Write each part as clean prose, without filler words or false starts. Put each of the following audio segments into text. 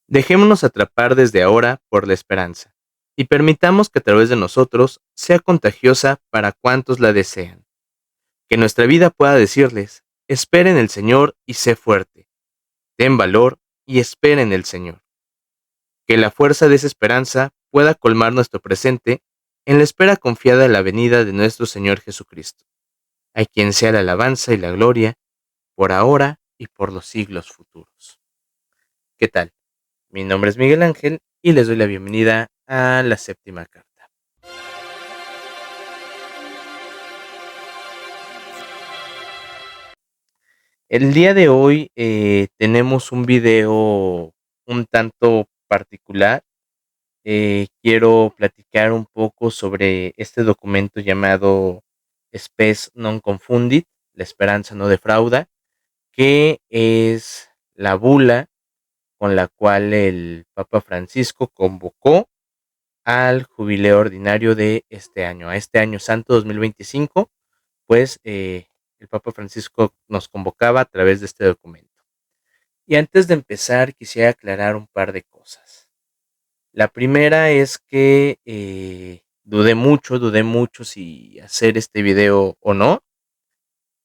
Dejémonos atrapar desde ahora por la esperanza y permitamos que a través de nosotros sea contagiosa para cuantos la desean. Que nuestra vida pueda decirles, espera en el Señor y sé fuerte, ten valor y espera en el Señor. Que la fuerza de esa esperanza pueda colmar nuestro presente en la espera confiada de la venida de nuestro Señor Jesucristo, a quien sea la alabanza y la gloria, por ahora y por los siglos futuros. ¿Qué tal? Mi nombre es Miguel Ángel y les doy la bienvenida a la séptima carta. El día de hoy tenemos un video un tanto particular. Quiero platicar un poco sobre este documento llamado Spes non confundit, la esperanza no defrauda, que es la bula con la cual el Papa Francisco convocó al jubileo ordinario de este año, a este año santo 2025, pues el Papa Francisco nos convocaba a través de este documento. Y antes de empezar, quisiera aclarar un par de cosas. La primera es que dudé mucho si hacer este video o no.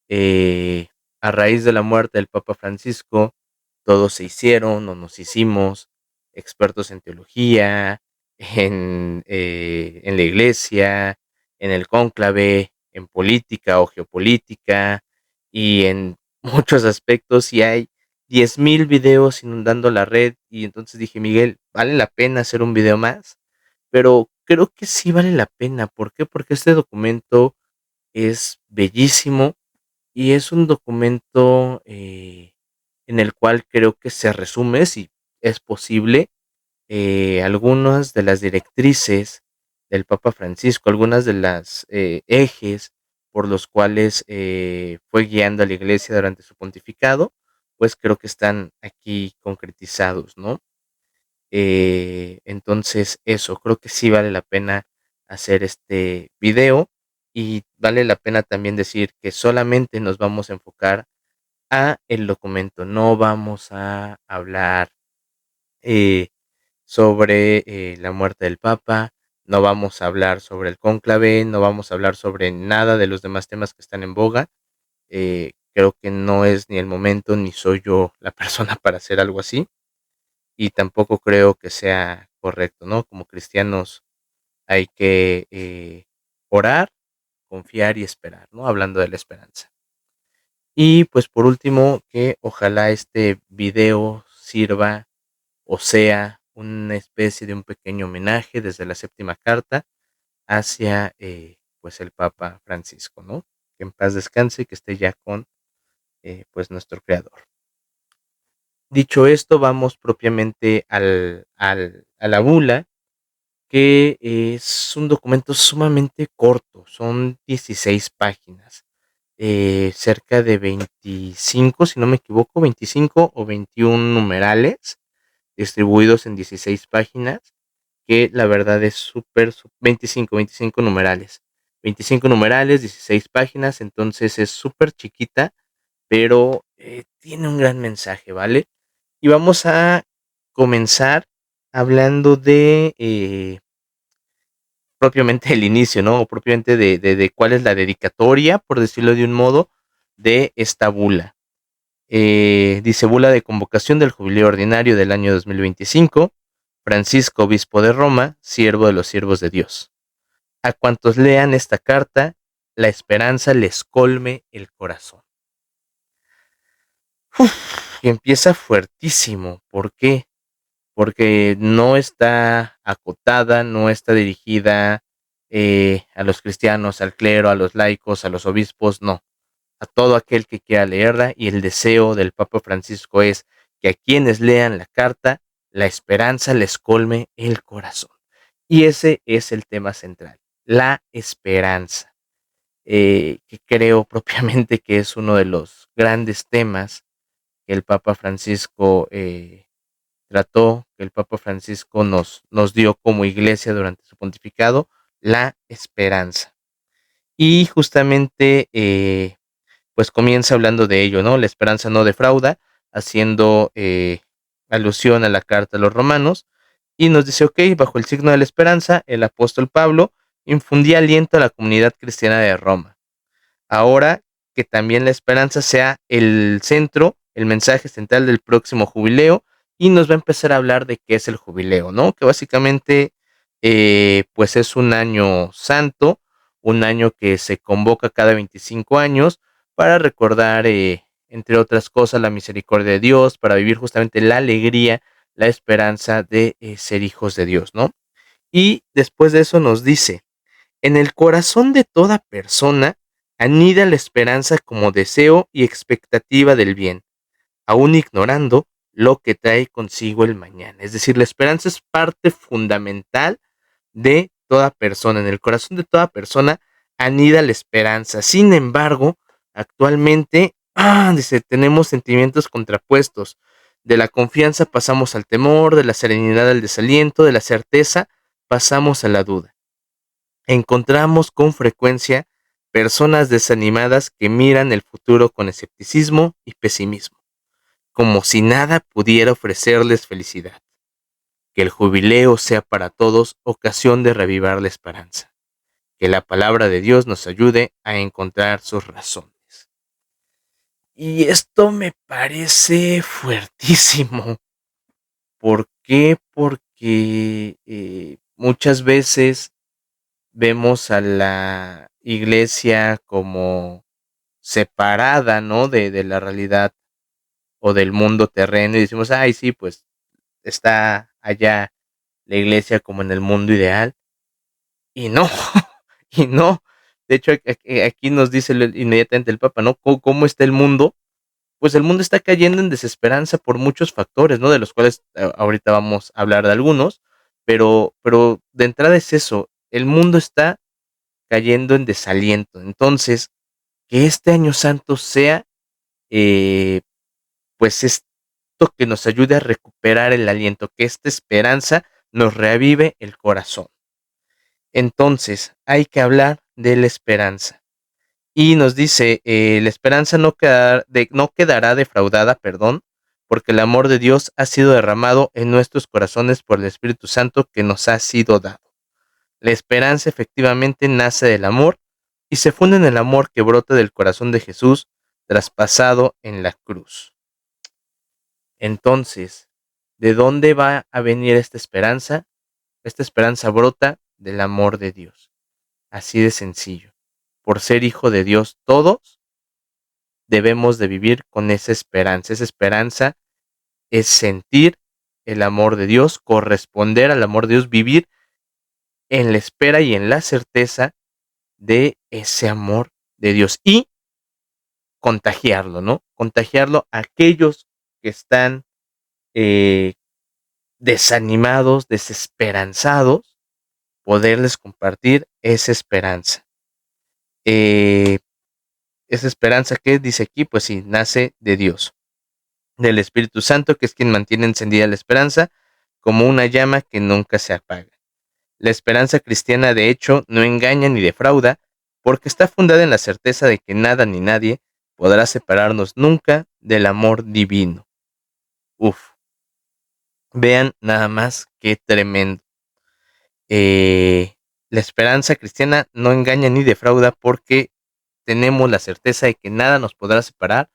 Eh, a raíz de la muerte del Papa Francisco, todos se hicieron o nos hicimos expertos en teología, en la iglesia, en el cónclave, en política o geopolítica y en muchos aspectos, y hay 10,000 videos inundando la red. Y entonces dije, Miguel, ¿vale la pena hacer un video más? Pero creo que sí vale la pena. ¿Por qué? Porque este documento es bellísimo y es un documento en el cual creo que se resume, si es posible, algunas de las directrices del Papa Francisco, algunas de las ejes por los cuales fue guiando a la iglesia durante su pontificado, pues creo que están aquí concretizados, ¿no? Entonces eso, creo que sí vale la pena hacer este video, y vale la pena también decir que solamente nos vamos a enfocar a el documento, no vamos a hablar eh, sobre la muerte del Papa, no vamos a hablar sobre el cónclave, no vamos a hablar sobre nada de los demás temas que están en boga. Creo que no es ni el momento, ni soy yo la persona para hacer algo así, y tampoco creo que sea correcto, ¿no? Como cristianos hay que orar, confiar y esperar, ¿no? Hablando de la esperanza. Y pues por último, que ojalá este video sirva o sea una especie de un pequeño homenaje desde la séptima carta hacia pues el Papa Francisco, ¿no? Que en paz descanse y que esté ya con pues nuestro creador. Dicho esto, vamos propiamente a la bula, que es un documento sumamente corto, son 16 páginas, cerca de 25, si no me equivoco, 25 o 21 numerales, distribuidos en 16 páginas, que la verdad es súper, 25 numerales, 25 numerales, 16 páginas, entonces es súper chiquita, pero tiene un gran mensaje, ¿vale? Y vamos a comenzar hablando de propiamente el inicio, ¿no? O propiamente de cuál es la dedicatoria, por decirlo de un modo, de esta bula. Dice: bula de convocación del jubileo ordinario del año 2025, Francisco, obispo de Roma, siervo de los siervos de Dios. A cuantos lean esta carta, la esperanza les colme el corazón. Uf, y empieza fuertísimo. ¿Por qué? Porque no está acotada, no está dirigida a los cristianos, al clero, a los laicos, a los obispos, no, a todo aquel que quiera leerla. Y el deseo del Papa Francisco es que a quienes lean la carta, la esperanza les colme el corazón. Y ese es el tema central, la esperanza, que creo propiamente que es uno de los grandes temas que el Papa Francisco trató, que el Papa Francisco nos dio como iglesia durante su pontificado, la esperanza. Y justamente pues comienza hablando de ello, ¿no? La esperanza no defrauda, haciendo alusión a la carta a los romanos, y nos dice, ok, bajo el signo de la esperanza, el apóstol Pablo infundía aliento a la comunidad cristiana de Roma. Ahora que también la esperanza sea el centro, el mensaje central del próximo jubileo, y nos va a empezar a hablar de qué es el jubileo, ¿no? Que básicamente, pues es un año santo, un año que se convoca cada 25 años para recordar, entre otras cosas, la misericordia de Dios, para vivir justamente la alegría, la esperanza de ser hijos de Dios, ¿no? Y después de eso nos dice, en el corazón de toda persona anida la esperanza como deseo y expectativa del bien, aún ignorando lo que trae consigo el mañana. Es decir, la esperanza es parte fundamental de toda persona. En el corazón de toda persona anida la esperanza. Sin embargo, actualmente, dice, tenemos sentimientos contrapuestos. De la confianza pasamos al temor, de la serenidad al desaliento, de la certeza pasamos a la duda. Encontramos con frecuencia personas desanimadas que miran el futuro con escepticismo y pesimismo, como si nada pudiera ofrecerles felicidad. Que el jubileo sea para todos ocasión de reavivar la esperanza. Que la palabra de Dios nos ayude a encontrar sus razones. Y esto me parece fuertísimo. ¿Por qué? Porque muchas veces vemos a la iglesia como separada, ¿no? De la realidad o del mundo terreno y decimos, ay, sí, pues está allá la iglesia como en el mundo ideal. Y no, y no. De hecho, aquí nos dice inmediatamente el Papa, ¿no? ¿Cómo está el mundo? Pues el mundo está cayendo en desesperanza por muchos factores, ¿no? De los cuales ahorita vamos a hablar de algunos, pero de entrada es eso, el mundo está cayendo en desaliento. Entonces, que este año santo sea, eh, pues esto que nos ayude a recuperar el aliento, que esta esperanza nos reavive el corazón. Entonces, hay que hablar de la esperanza. Y nos dice, la esperanza no quedará defraudada, perdón, porque el amor de Dios ha sido derramado en nuestros corazones por el Espíritu Santo que nos ha sido dado. La esperanza efectivamente nace del amor y se funda en el amor que brota del corazón de Jesús traspasado en la cruz. Entonces, ¿de dónde va a venir esta esperanza? Esta esperanza brota del amor de Dios. Así de sencillo. Por ser hijo de Dios, todos debemos de vivir con esa esperanza. Esa esperanza es sentir el amor de Dios, corresponder al amor de Dios, vivir en la espera y en la certeza de ese amor de Dios y contagiarlo, ¿no? Contagiarlo a aquellos que están eh, desanimados, desesperanzados, poderles compartir esa esperanza. Eh, Esa esperanza que dice aquí, pues sí, nace de Dios, del Espíritu Santo, que es quien mantiene encendida la esperanza como una llama que nunca se apaga. La esperanza cristiana, de hecho, no engaña ni defrauda, porque está fundada en la certeza de que nada ni nadie podrá separarnos nunca del amor divino. Uf, vean nada más qué tremendo. La esperanza cristiana no engaña ni defrauda porque tenemos la certeza de que nada nos podrá separar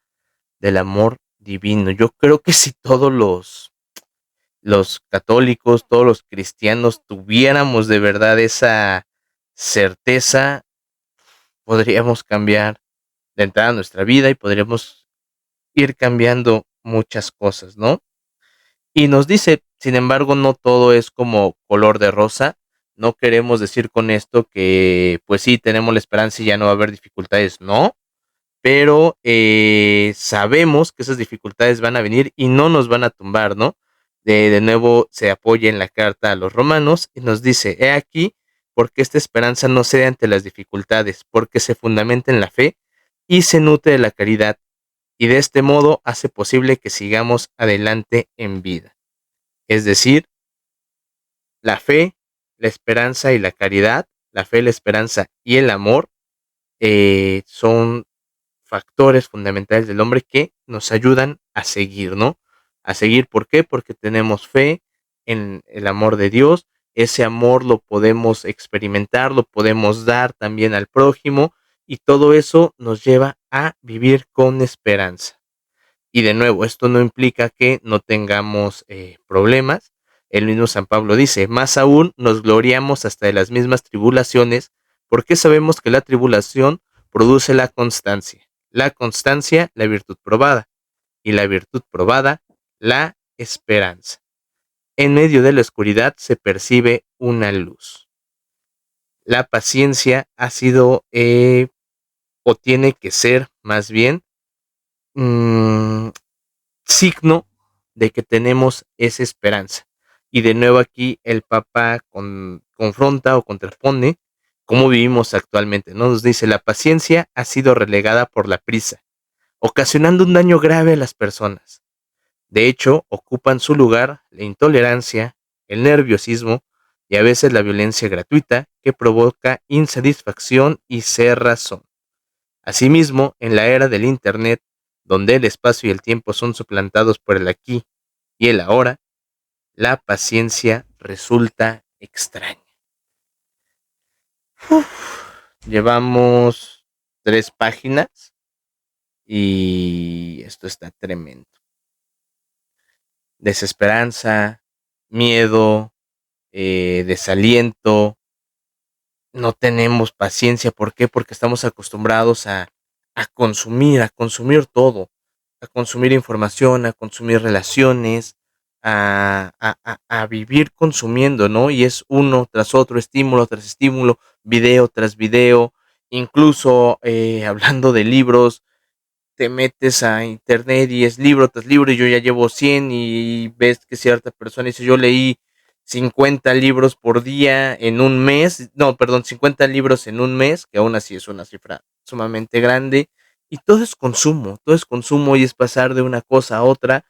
del amor divino. Yo creo que si todos los católicos, todos los cristianos tuviéramos de verdad esa certeza, podríamos cambiar de entrada nuestra vida y podríamos ir cambiando muchas cosas, ¿no? Y nos dice, sin embargo, no todo es como color de rosa. No queremos decir con esto que, pues sí, tenemos la esperanza y ya no va a haber dificultades, no. Pero sabemos que esas dificultades van a venir y no nos van a tumbar, ¿no? De nuevo se apoya en la carta a los romanos y nos dice, he aquí, porque esta esperanza no cede ante las dificultades, porque se fundamenta en la fe y se nutre de la caridad, y de este modo hace posible que sigamos adelante en vida. Es decir, la fe, la esperanza y la caridad, la fe, la esperanza y el amor son factores fundamentales del hombre que nos ayudan a seguir, ¿no? a seguir. ¿Por qué? Porque tenemos fe en el amor de Dios. Ese amor lo podemos experimentar, lo podemos dar también al prójimo y todo eso nos lleva a vivir con esperanza. Y de nuevo, esto no implica que no tengamos problemas. El mismo San Pablo dice, más aún nos gloriamos hasta de las mismas tribulaciones, porque sabemos que la tribulación produce la constancia, la virtud probada, y la virtud probada, la esperanza. En medio de la oscuridad se percibe una luz. La paciencia ha sido, o tiene que ser más bien, mmm, signo de que tenemos esa esperanza. Y de nuevo aquí el Papa confronta o contrapone cómo vivimos actualmente, ¿no? Nos dice, la paciencia ha sido relegada por la prisa, ocasionando un daño grave a las personas. De hecho, ocupan su lugar la intolerancia, el nerviosismo y a veces la violencia gratuita que provoca insatisfacción y cerrazón. Asimismo, en la era del Internet, donde el espacio y el tiempo son suplantados por el aquí y el ahora, la paciencia resulta extraña. Uf, llevamos 3 páginas y esto está tremendo. Desesperanza, miedo, desaliento. No tenemos paciencia. ¿Por qué? Porque estamos acostumbrados a consumir todo, a consumir información, a consumir relaciones, a vivir consumiendo, ¿no? Y es uno tras otro, estímulo tras estímulo, video tras video, incluso hablando de libros, te metes a internet y es libro tras libro y yo ya llevo 100 y ves que cierta persona dice yo leí 50 libros por día en un mes, no, perdón, 50 libros en un mes, que aún así es una cifra sumamente grande y todo es consumo y es pasar de una cosa a otra.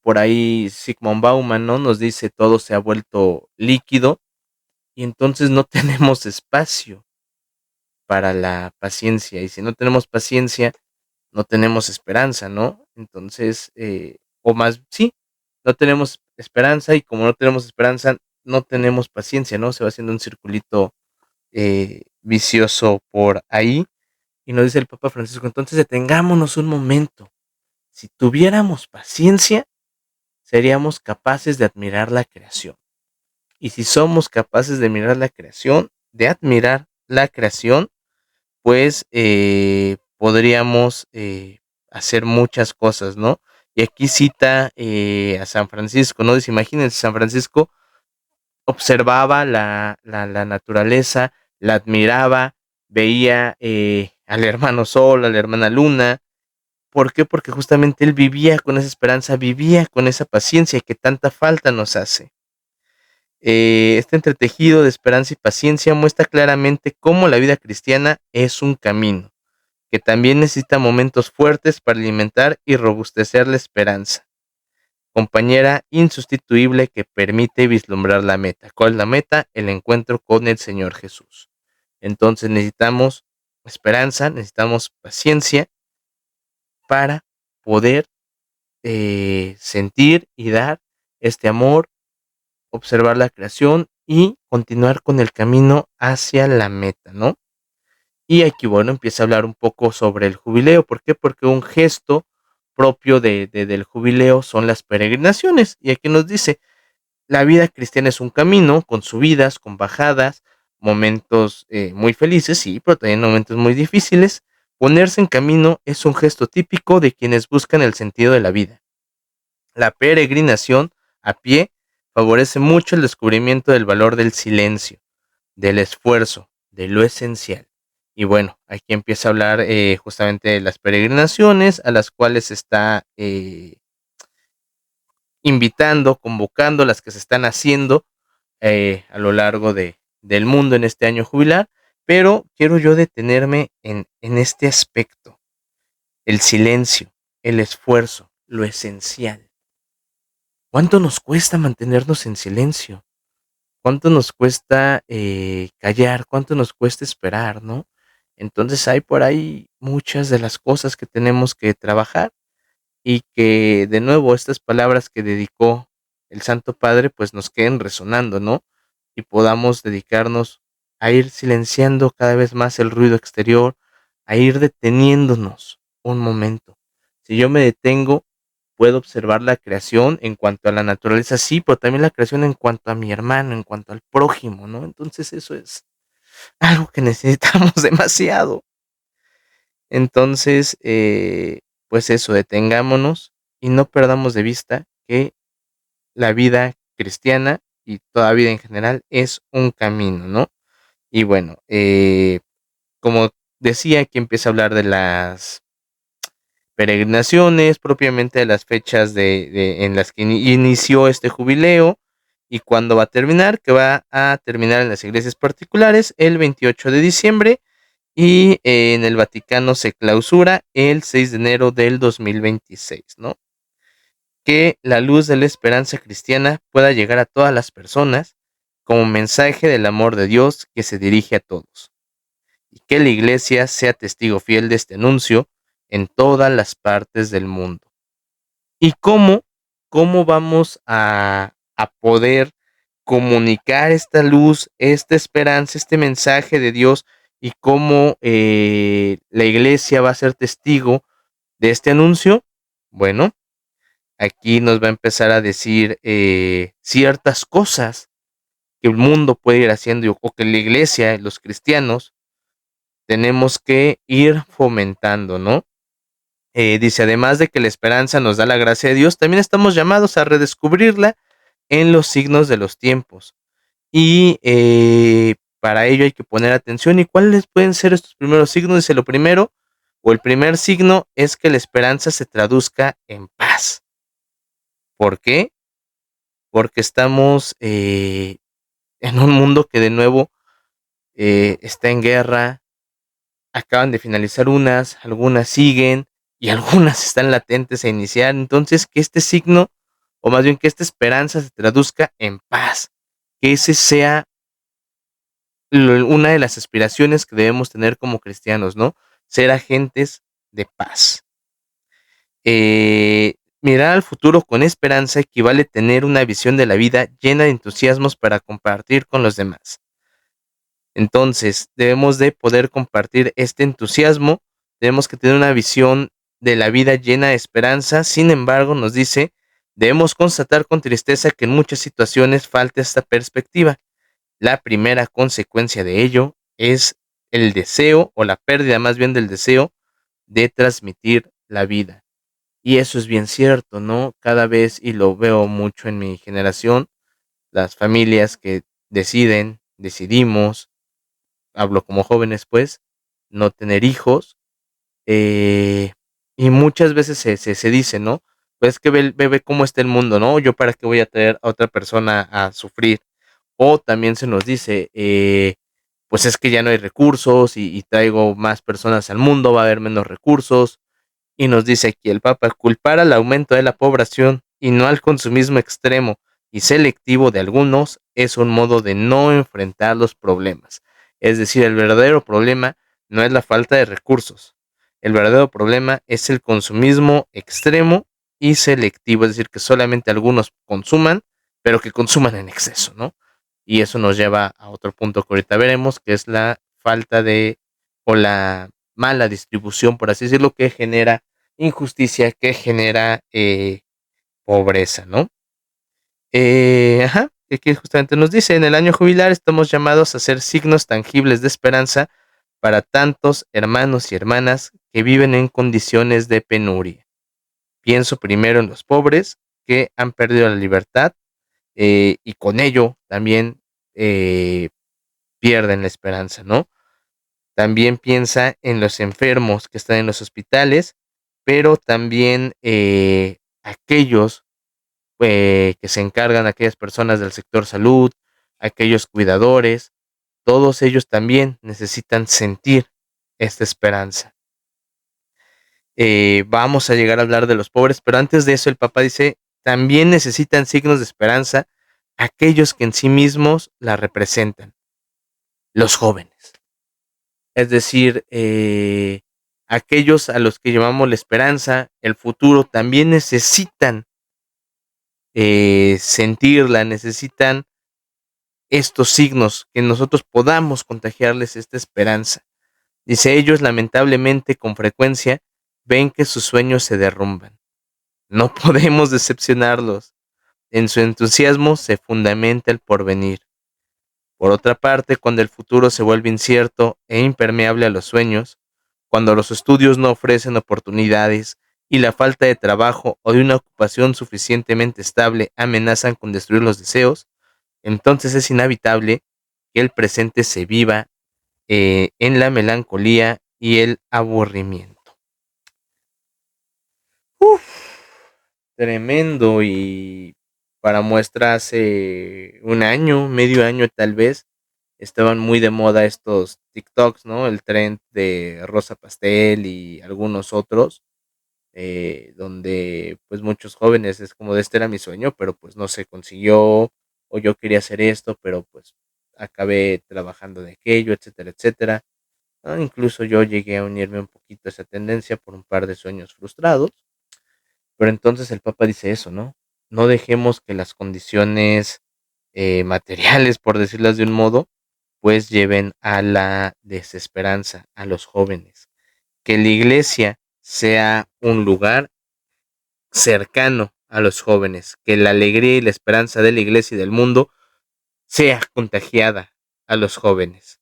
Por ahí Sigmund Bauman, ¿no? Nos dice todo se ha vuelto líquido y entonces no tenemos espacio para la paciencia y si no tenemos paciencia no tenemos esperanza, ¿no? Entonces, o más, sí, no tenemos esperanza y como no tenemos esperanza, no tenemos paciencia, ¿no? Se va haciendo un circulito vicioso por ahí. Y nos dice el Papa Francisco, entonces detengámonos un momento. Si tuviéramos paciencia, seríamos capaces de admirar la creación. Y si somos capaces de mirar la creación, de admirar la creación, pues podríamos hacer muchas cosas, ¿no? Y aquí cita a San Francisco, ¿no? Dice, imagínense, San Francisco observaba la naturaleza, la admiraba, veía al hermano Sol, a la hermana Luna. ¿Por qué? Porque justamente él vivía con esa esperanza, vivía con esa paciencia que tanta falta nos hace. Este entretejido de esperanza y paciencia muestra claramente cómo la vida cristiana es un camino que también necesita momentos fuertes para alimentar y robustecer la esperanza, compañera insustituible que permite vislumbrar la meta. ¿Cuál es la meta? El encuentro con el Señor Jesús. Entonces necesitamos esperanza, necesitamos paciencia para poder sentir y dar este amor, observar la creación y continuar con el camino hacia la meta, ¿no? Y aquí, bueno, empieza a hablar un poco sobre el jubileo. ¿Por qué? Porque un gesto propio del jubileo son las peregrinaciones. Y aquí nos dice, la vida cristiana es un camino con subidas, con bajadas, momentos muy felices, sí, pero también momentos muy difíciles. Ponerse en camino es un gesto típico de quienes buscan el sentido de la vida. La peregrinación a pie favorece mucho el descubrimiento del valor del silencio, del esfuerzo, de lo esencial. Y bueno, aquí empieza a hablar justamente de las peregrinaciones a las cuales está invitando, convocando, las que se están haciendo a lo largo del mundo en este año jubilar, pero quiero yo detenerme en este aspecto, el silencio, el esfuerzo, lo esencial. ¿Cuánto nos cuesta mantenernos en silencio? ¿Cuánto nos cuesta callar? ¿Cuánto nos cuesta esperar, no? Entonces hay por ahí muchas de las cosas que tenemos que trabajar y que de nuevo estas palabras que dedicó el Santo Padre pues nos queden resonando, ¿no? Y podamos dedicarnos a ir silenciando cada vez más el ruido exterior, a ir deteniéndonos un momento. Si yo me detengo, puedo observar la creación en cuanto a la naturaleza, sí, pero también la creación en cuanto a mi hermano, en cuanto al prójimo, ¿no? Entonces eso es algo que necesitamos demasiado. Entonces, pues eso, detengámonos y no perdamos de vista que la vida cristiana y toda vida en general es un camino, ¿no? Y bueno, como decía, aquí empieza a hablar de las peregrinaciones, propiamente de las fechas en las que inició este jubileo y cuándo va a terminar, que va a terminar en las iglesias particulares el 28 de diciembre y en el Vaticano se clausura el 6 de enero del 2026, ¿no? Que la luz de la esperanza cristiana pueda llegar a todas las personas como mensaje del amor de Dios que se dirige a todos, y que la Iglesia sea testigo fiel de este anuncio en todas las partes del mundo. ¿Y cómo vamos a poder comunicar esta luz, esta esperanza, este mensaje de Dios y cómo la Iglesia va a ser testigo de este anuncio? Bueno, aquí nos va a empezar a decir ciertas cosas que el mundo puede ir haciendo o que la iglesia, los cristianos, tenemos que ir fomentando, ¿no? Dice, además de que la esperanza nos da la gracia de Dios, también estamos llamados a redescubrirla en los signos de los tiempos. Y para ello hay que poner atención. ¿Y cuáles pueden ser estos primeros signos? Dice, lo primero, o el primer signo, es que la esperanza se traduzca en paz. ¿Por qué? Porque estamos en un mundo que de nuevo está en guerra, acaban de finalizar algunas siguen y algunas están latentes a iniciar. Entonces, que este signo, o más bien que esta esperanza se traduzca en paz, que ese sea una de las aspiraciones que debemos tener como cristianos, ¿no? Ser agentes de paz. Mirar al futuro con esperanza equivale a tener una visión de la vida llena de entusiasmos para compartir con los demás. Entonces, debemos de poder compartir este entusiasmo, tenemos que tener una visión de la vida llena de esperanza. Sin embargo, nos dice, debemos constatar con tristeza que en muchas situaciones falta esta perspectiva. La primera consecuencia de ello es el deseo, o la pérdida más bien del deseo, de transmitir la vida. Y eso es bien cierto, ¿no? Cada vez, y lo veo mucho en mi generación, las familias que decidimos, hablo como jóvenes pues, no tener hijos, eh, y muchas veces se dice, ¿no? Pues que ve cómo está el mundo, ¿no? Yo para qué voy a traer a otra persona a sufrir. O también se nos dice, pues es que ya no hay recursos y traigo más personas al mundo, va a haber menos recursos. Y nos dice aquí el Papa, culpar al aumento de la población y no al consumismo extremo y selectivo de algunos es un modo de no enfrentar los problemas. Es decir, el verdadero problema no es la falta de recursos. El verdadero problema es el consumismo extremo y selectivo, es decir, que solamente algunos consuman, pero que consuman en exceso, ¿no? Y eso nos lleva a otro punto que ahorita veremos, que es la falta de, o la mala distribución, por así decirlo, que genera injusticia, que genera pobreza, ¿no? Aquí justamente nos dice, en el año jubilar estamos llamados a ser signos tangibles de esperanza para tantos hermanos y hermanas que viven en condiciones de penuria. Pienso primero en los pobres que han perdido la libertad y con ello también pierden la esperanza, ¿no? También piensa en los enfermos que están en los hospitales, pero también aquellos que se encargan, aquellas personas del sector salud, aquellos cuidadores, todos ellos también necesitan sentir esta esperanza. Vamos a llegar a hablar de los pobres, pero antes de eso el Papa dice, también necesitan signos de esperanza aquellos que en sí mismos la representan, los jóvenes. Es decir, aquellos a los que llamamos la esperanza, el futuro, también necesitan sentirla, necesitan estos signos, que nosotros podamos contagiarles esta esperanza. Dice, ellos lamentablemente con frecuencia ven que sus sueños se derrumban. No podemos decepcionarlos. En su entusiasmo se fundamenta el porvenir. Por otra parte, cuando el futuro se vuelve incierto e impermeable a los sueños, cuando los estudios no ofrecen oportunidades y la falta de trabajo o de una ocupación suficientemente estable amenazan con destruir los deseos, entonces es inevitable que el presente se viva en la melancolía y el aburrimiento. Uf, tremendo. Y para muestra, hace un año, medio año tal vez, estaban muy de moda estos TikToks, ¿no? El trend de Rosa Pastel y algunos otros, donde pues muchos jóvenes es como de este era mi sueño, pero pues no se consiguió, o yo quería hacer esto, pero pues acabé trabajando de aquello, etcétera, etcétera. ¿No? Incluso yo llegué a unirme un poquito a esa tendencia por un par de sueños frustrados, pero entonces el Papa dice eso, ¿no? No dejemos que las condiciones materiales, por decirlas de un modo, pues lleven a la desesperanza a los jóvenes. Que la iglesia sea un lugar cercano a los jóvenes, que la alegría y la esperanza de la iglesia y del mundo sea contagiada a los jóvenes.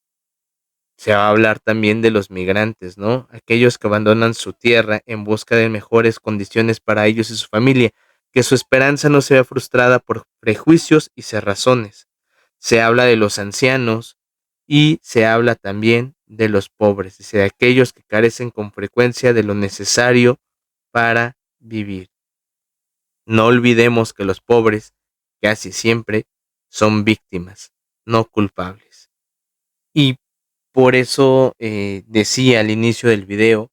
Se va a hablar también de los migrantes, ¿no? Aquellos que abandonan su tierra en busca de mejores condiciones para ellos y su familia, que su esperanza no sea frustrada por prejuicios y cerrazones. Se habla de los ancianos y se habla también de los pobres, es decir, de aquellos que carecen con frecuencia de lo necesario para vivir. No olvidemos que los pobres casi siempre son víctimas, no culpables. Y por eso decía al inicio del video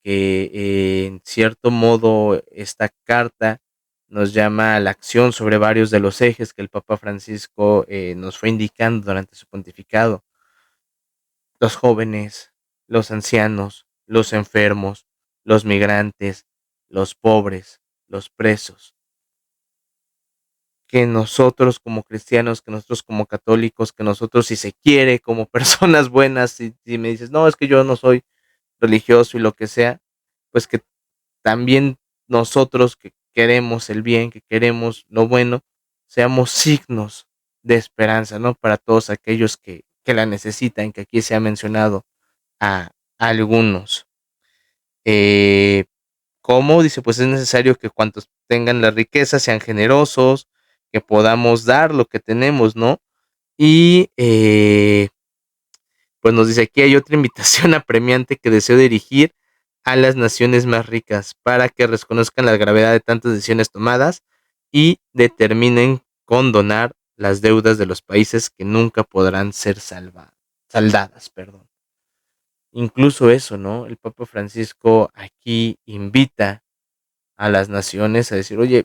que en cierto modo esta carta nos llama a la acción sobre varios de los ejes que el Papa Francisco nos fue indicando durante su pontificado. Los jóvenes, los ancianos, los enfermos, los migrantes, los pobres, los presos. Que nosotros como cristianos, que nosotros como católicos, que nosotros, si se quiere, como personas buenas, si me dices, no, es que yo no soy religioso y lo que sea, pues que también nosotros que queremos el bien, que queremos lo bueno, seamos signos de esperanza, ¿no? Para todos aquellos que la necesitan, que aquí se ha mencionado a algunos. Eh, ¿Cómo? Dice, pues es necesario que cuantos tengan la riqueza sean generosos, que podamos dar lo que tenemos, ¿no? Y pues nos dice, aquí hay otra invitación apremiante que deseo dirigir a las naciones más ricas para que reconozcan la gravedad de tantas decisiones tomadas y determinen condonar las deudas de los países que nunca podrán ser saldadas, perdón. Incluso eso, ¿no? El Papa Francisco aquí invita a las naciones a decir, oye,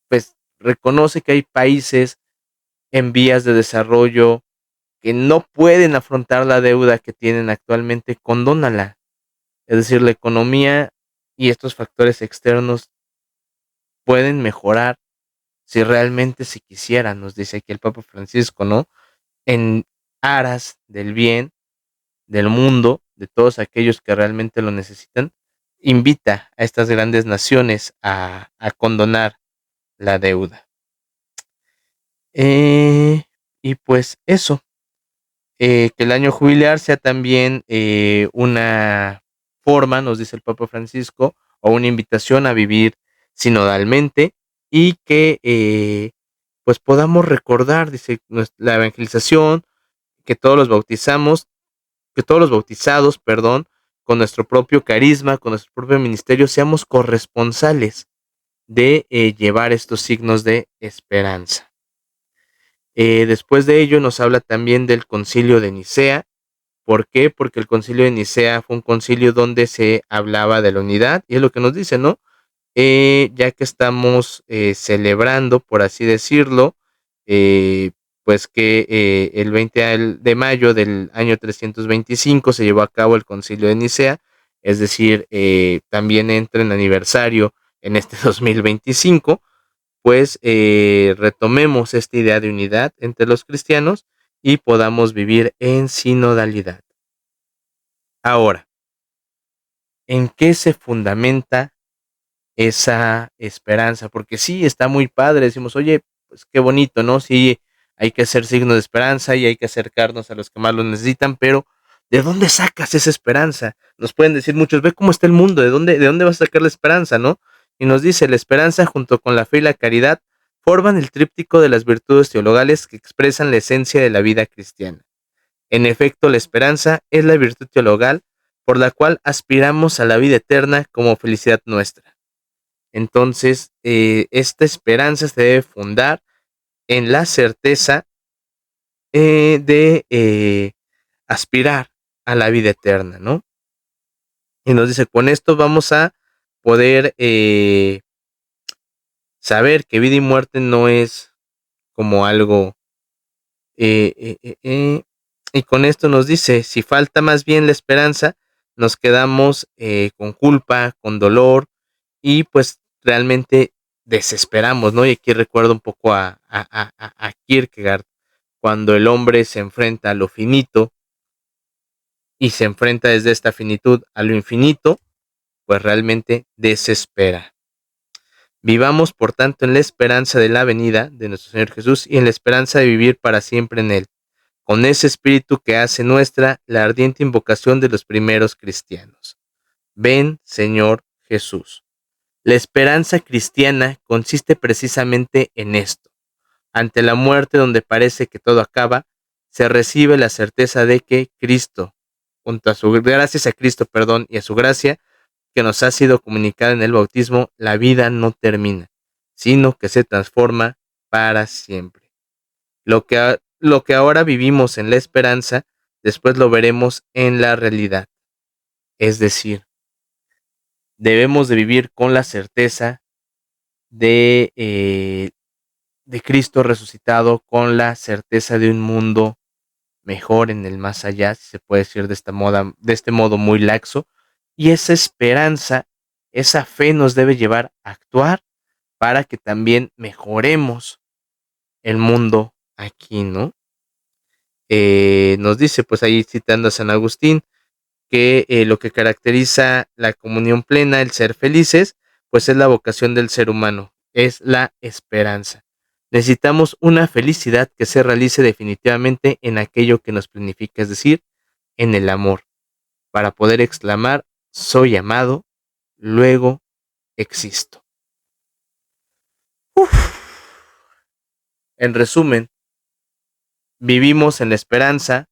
pues reconoce que hay países en vías de desarrollo que no pueden afrontar la deuda que tienen actualmente, condónala. Es decir, la economía y estos factores externos pueden mejorar si realmente se quisieran, nos dice aquí el Papa Francisco, ¿no? En aras del bien del mundo, de todos aquellos que realmente lo necesitan, invita a estas grandes naciones a condonar la deuda. Y pues eso, que el año jubilar sea también una forma, nos dice el Papa Francisco, o una invitación a vivir sinodalmente y que pues podamos recordar, dice, la evangelización, que todos los bautizamos, que todos los bautizados, perdón, con nuestro propio carisma, con nuestro propio ministerio, seamos corresponsales de llevar estos signos de esperanza. Después de ello nos habla también del concilio de Nicea. ¿Por qué? Porque el concilio de Nicea fue un concilio donde se hablaba de la unidad, y es lo que nos dice, ¿no? Ya que estamos celebrando, por así decirlo, eh, pues que el 20 de mayo del año 325 se llevó a cabo el concilio de Nicea, es decir, también entra en aniversario en este 2025, pues retomemos esta idea de unidad entre los cristianos y podamos vivir en sinodalidad. Ahora, ¿en qué se fundamenta esa esperanza? Porque sí, está muy padre, decimos, oye, pues qué bonito, ¿no? Sí, hay que hacer signos de esperanza y hay que acercarnos a los que más lo necesitan, pero ¿de dónde sacas esa esperanza? Nos pueden decir muchos, ve cómo está el mundo, ¿de dónde vas a sacar la esperanza, no? Y nos dice, la esperanza junto con la fe y la caridad forman el tríptico de las virtudes teologales que expresan la esencia de la vida cristiana. En efecto, la esperanza es la virtud teologal por la cual aspiramos a la vida eterna como felicidad nuestra. Entonces, esta esperanza se debe fundar en la certeza de aspirar a la vida eterna, ¿no? Y nos dice, con esto vamos a poder saber que vida y muerte no es como algo. eh, eh, eh, eh, y con esto nos dice, si falta más bien la esperanza, nos quedamos con culpa, con dolor, y pues realmente desesperamos, ¿no? Y aquí recuerdo un poco a Kierkegaard, cuando el hombre se enfrenta a lo finito y se enfrenta desde esta finitud a lo infinito, pues realmente desespera. Vivamos, por tanto, en la esperanza de la venida de nuestro Señor Jesús y en la esperanza de vivir para siempre en Él, con ese espíritu que hace nuestra la ardiente invocación de los primeros cristianos. Ven, Señor Jesús. La esperanza cristiana consiste precisamente en esto. Ante la muerte donde parece que todo acaba, se recibe la certeza de que Cristo, gracias a Cristo, y a su gracia que nos ha sido comunicada en el bautismo, la vida no termina, sino que se transforma para siempre. Lo que ahora vivimos en la esperanza, después lo veremos en la realidad. Es decir, debemos de vivir con la certeza de Cristo resucitado, con la certeza de un mundo mejor en el más allá, si se puede decir de este modo muy laxo, y esa esperanza, esa fe nos debe llevar a actuar para que también mejoremos el mundo aquí, ¿no? Nos dice, pues ahí citando a San Agustín, que lo que caracteriza la comunión plena, el ser felices, pues es la vocación del ser humano, es la esperanza. Necesitamos una felicidad que se realice definitivamente en aquello que nos planifica, es decir, en el amor, para poder exclamar, soy amado, luego existo. Uf. En resumen, vivimos en la esperanza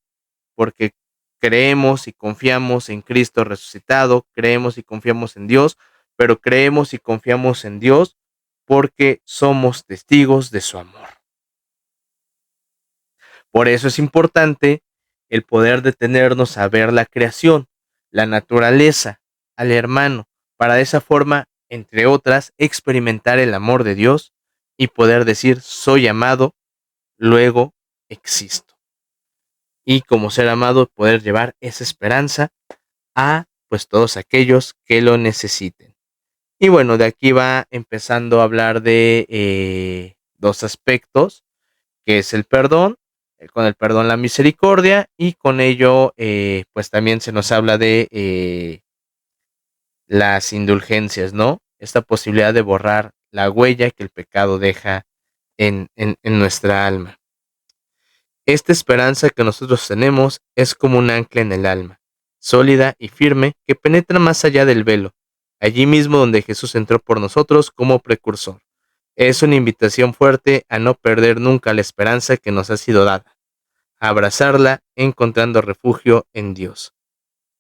porque creemos y confiamos en Cristo resucitado, creemos y confiamos en Dios, pero creemos y confiamos en Dios porque somos testigos de su amor. Por eso es importante el poder detenernos a ver la creación, la naturaleza, al hermano, para de esa forma, entre otras, experimentar el amor de Dios y poder decir, soy amado, luego existo. Y como ser amado, poder llevar esa esperanza a pues todos aquellos que lo necesiten. Y bueno, de aquí va empezando a hablar de dos aspectos, que es el perdón, con el perdón la misericordia, y con ello pues también se nos habla de las indulgencias, ¿no? Esta posibilidad de borrar la huella que el pecado deja en nuestra alma. Esta esperanza que nosotros tenemos es como un ancla en el alma, sólida y firme, que penetra más allá del velo, allí mismo donde Jesús entró por nosotros como precursor. Es una invitación fuerte a no perder nunca la esperanza que nos ha sido dada, a abrazarla encontrando refugio en Dios.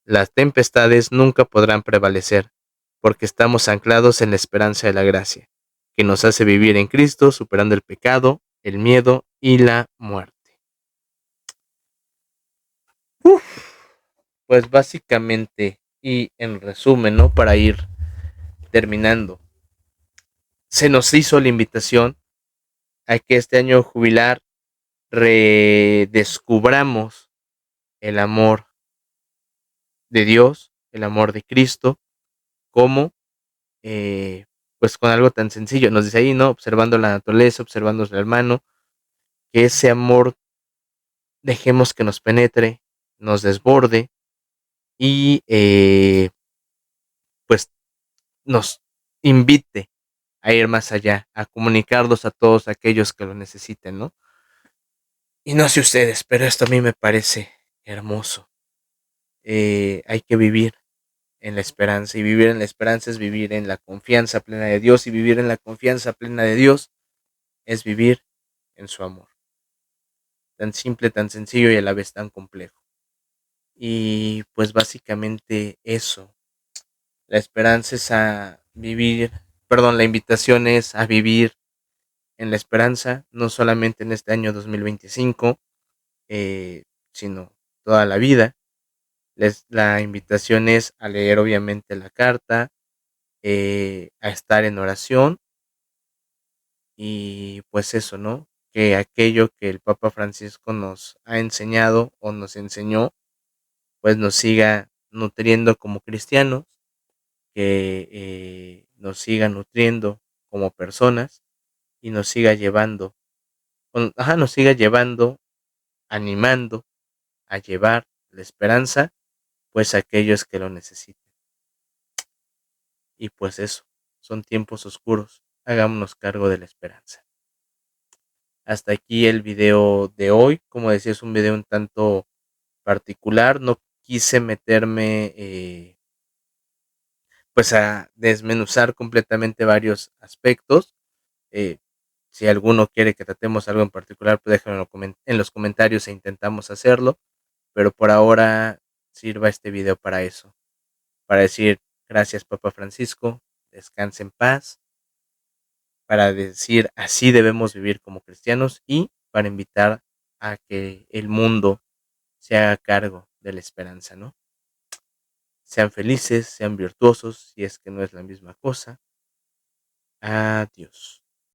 Las tempestades nunca podrán prevalecer, porque estamos anclados en la esperanza de la gracia, que nos hace vivir en Cristo superando el pecado, el miedo y la muerte. Uf. Pues básicamente y en resumen, ¿no? Para ir terminando, se nos hizo la invitación a que este año jubilar redescubramos el amor de Dios, el amor de Cristo, como pues con algo tan sencillo. Nos dice ahí, ¿no? Observando la naturaleza, observando al hermano, que ese amor dejemos que nos penetre, nos desborde y pues nos invite a ir más allá, a comunicarlos a todos aquellos que lo necesiten, ¿no? Y no sé ustedes, pero esto a mí me parece hermoso. Hay que vivir en la esperanza, y vivir en la esperanza es vivir en la confianza plena de Dios, y vivir en la confianza plena de Dios es vivir en su amor. Tan simple, tan sencillo y a la vez tan complejo. Y pues básicamente eso. La esperanza es a vivir, perdón, la invitación es a vivir en la esperanza, no solamente en este año 2025, sino toda la vida. La invitación es a leer obviamente la carta, a estar en oración y pues eso, ¿no? Que aquello que el Papa Francisco nos ha enseñado o nos enseñó, pues nos siga nutriendo como cristianos, que nos siga nutriendo como personas y nos siga llevando, nos siga llevando, animando a llevar la esperanza, pues a aquellos que lo necesiten. Y pues eso, son tiempos oscuros, hagámonos cargo de la esperanza. Hasta aquí el video de hoy, como decía, es un video un tanto particular, no quise meterme pues a desmenuzar completamente varios aspectos. Eh, si alguno quiere que tratemos algo en particular, pues déjenlo en los comentarios e intentamos hacerlo. Pero por ahora sirva este video para eso. Para decir gracias Papa Francisco, descanse en paz. Para decir así debemos vivir como cristianos y para invitar a que el mundo se haga cargo de la esperanza, ¿no? Sean felices, sean virtuosos, si es que no es la misma cosa. Adiós.